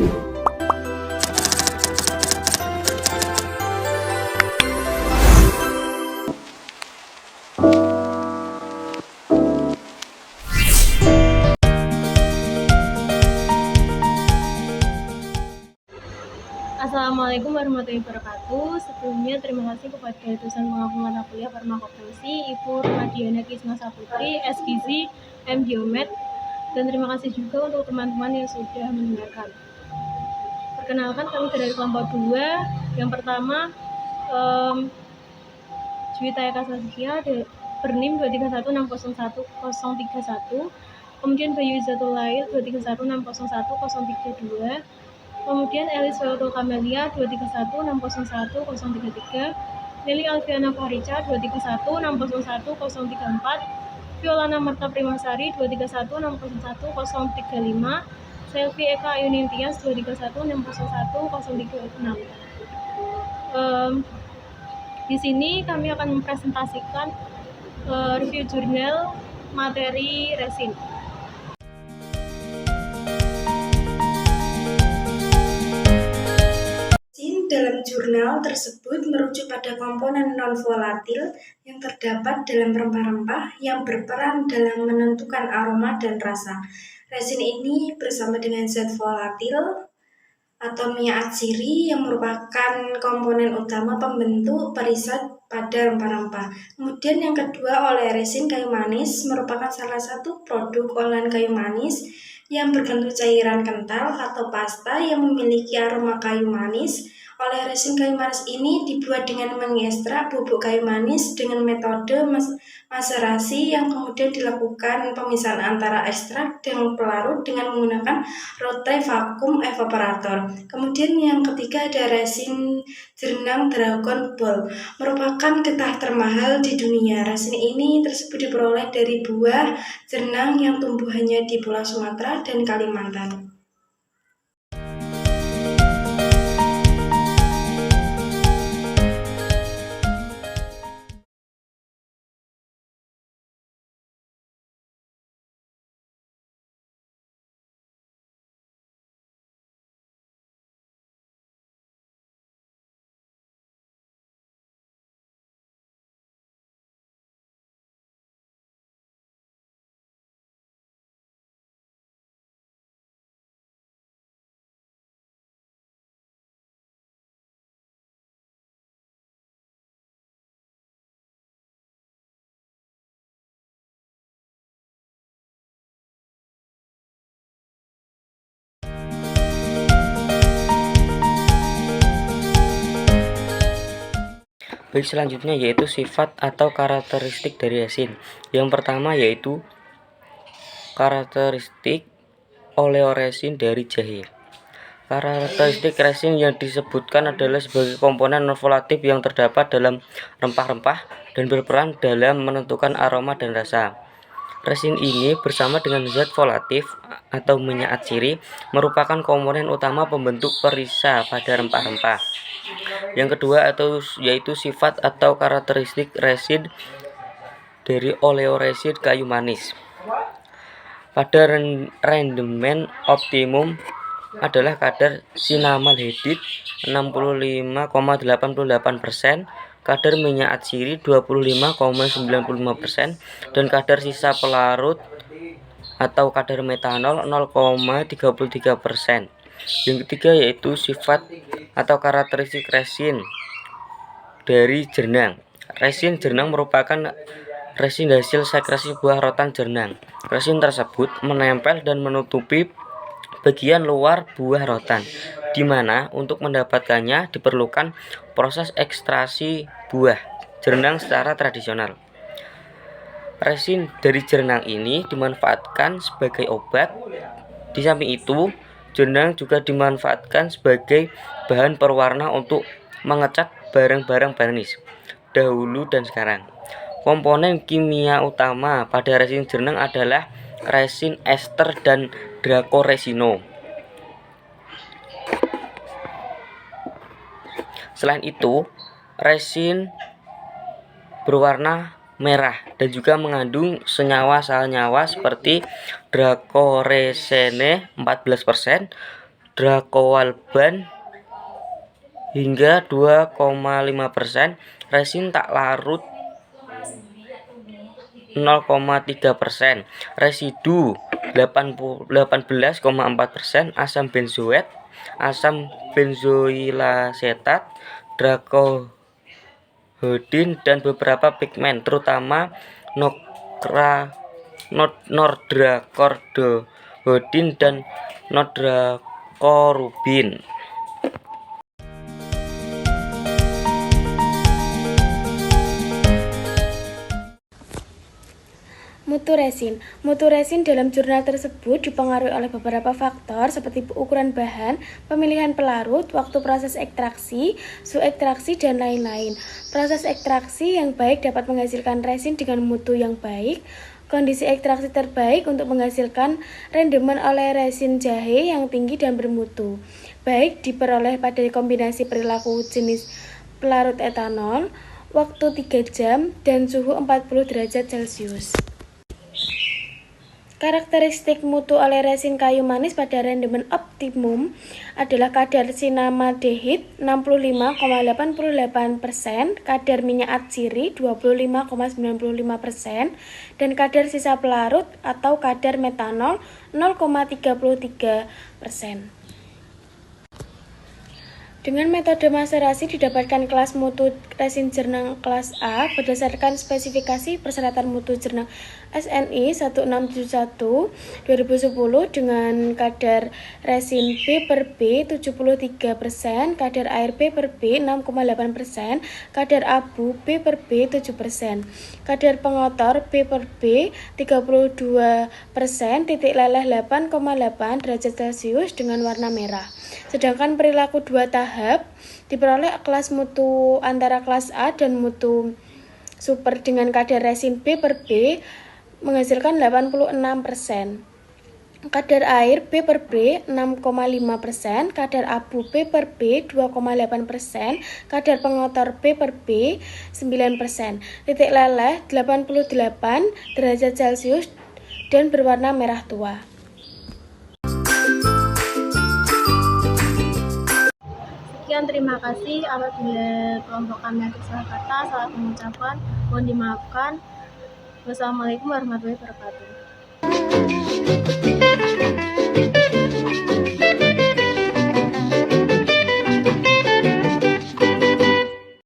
Assalamualaikum warahmatullahi wabarakatuh. Sebelumnya terima kasih kepada dosen pengampu mata kuliah Farmakognose Ibu Rumadiana Kisma Saputri, SGZ, M Geomed, dan terima kasih juga untuk teman-teman yang sudah mendengarkan. Perkenalkan, kami dari kelompok 2. Yang pertama, Juwita Eka Saskia bernim 231601031, kemudian Bayu Izzatul Lail 231601032, kemudian Elis Welto Kamelia 231601033, Lili Alfiana Fahrica 231601034, Violana Marta Primasari 231601035, Selvi Eka Ayunintias 231601036. Di sini kami akan mempresentasikan review jurnal materi resin. Dalam jurnal tersebut merujuk pada komponen non-volatil yang terdapat dalam rempah-rempah yang berperan dalam menentukan aroma dan rasa. Resin ini bersama dengan zat volatil atau minyak atsiri yang merupakan komponen utama pembentuk perisat pada rempah-rempah. Kemudian yang kedua, oleresin kayu manis merupakan salah satu produk olahan kayu manis yang berbentuk cairan kental atau pasta yang memiliki aroma kayu manis. Oleresin kayu manis ini dibuat dengan mengekstrak bubuk kayu manis dengan metode maserasi yang kemudian dilakukan pemisahan antara ekstrak dan pelarut dengan menggunakan rotary vacuum evaporator. Kemudian yang ketiga ada resin jernang Dragon Ball, merupakan getah termahal di dunia. Resin ini tersebut diperoleh dari buah jernang yang tumbuhannya di Pulau Sumatera dan Kalimantan. Baik, selanjutnya yaitu sifat atau karakteristik dari resin. Yang pertama yaitu karakteristik oleoresin dari jahe. Karakteristik resin yang disebutkan adalah sebagai komponen non-volatil yang terdapat dalam rempah-rempah dan berperan dalam menentukan aroma dan rasa. Resin ini bersama dengan zat volatif atau minyak atsiri merupakan komponen utama pembentuk perisa pada rempah-rempah. Yang kedua yaitu sifat atau karakteristik resin dari oleoresin kayu manis. Pada rendemen optimum adalah kadar sinamaldehid 65,88%, kadar minyak atsiri 25,95%, dan kadar sisa pelarut atau kadar metanol 0,33%. Yang ketiga yaitu sifat atau karakteristik resin dari jernang. Resin jernang merupakan resin hasil sekresi buah rotan jernang. Resin tersebut menempel dan menutupi bagian luar buah rotan, di mana untuk mendapatkannya diperlukan proses ekstraksi buah jernang secara tradisional. Resin dari jernang ini dimanfaatkan sebagai obat. Di samping itu, jernang juga dimanfaatkan sebagai bahan perwarna untuk mengecat barang-barang barnis dahulu dan sekarang. Komponen kimia utama pada resin jernang adalah resin ester dan dracoresino. Selain itu, resin berwarna merah dan juga mengandung senyawa-senyawa seperti dracoresine 14%, Dracoalban hingga 2,5%, resin tak larut 0,3%, residu 18,4%, asam benzoat, asam benzoilasetat, dracohodin, dan beberapa pigmen terutama nordracordohodin dan nordracorubin. Mutu resin. Mutu resin dalam jurnal tersebut dipengaruhi oleh beberapa faktor seperti ukuran bahan, pemilihan pelarut, waktu proses ekstraksi, suhu ekstraksi, dan lain-lain. Proses ekstraksi yang baik dapat menghasilkan resin dengan mutu yang baik. Kondisi ekstraksi terbaik untuk menghasilkan rendemen oleh resin jahe yang tinggi dan bermutu, baik diperoleh pada kombinasi perilaku jenis pelarut etanol, waktu 3 jam, dan suhu 40 derajat Celcius. Karakteristik mutu oleh resin kayu manis pada rendemen optimum adalah kadar sinamaldehid 65,88%, kadar minyak atsiri 25,95%, dan kadar sisa pelarut atau kadar metanol 0,33%. Dengan metode maserasi didapatkan kelas mutu resin jernang kelas A berdasarkan spesifikasi persyaratan mutu jernang SNI 1671 2010 dengan kadar resin B per B 73%, kadar air B per B 6,8%, kadar abu B per B 7%, kadar pengotor B per B 32%, titik leleh 8,8 derajat Celcius dengan warna merah. Sedangkan perilaku 2 tahap diperoleh kelas mutu antara kelas A dan mutu super dengan kadar resin B per B menghasilkan 86%. Kadar air B per B 6,5%, kadar abu B per B 2,8%, kadar pengotor B per B 9%, titik leleh 88 derajat Celcius dan berwarna merah tua. Sekian, terima kasih. Apabila kelompok kami ada salah kata, salah pengucapan, mohon dimaafkan. Wassalamualaikum warahmatullahi wabarakatuh.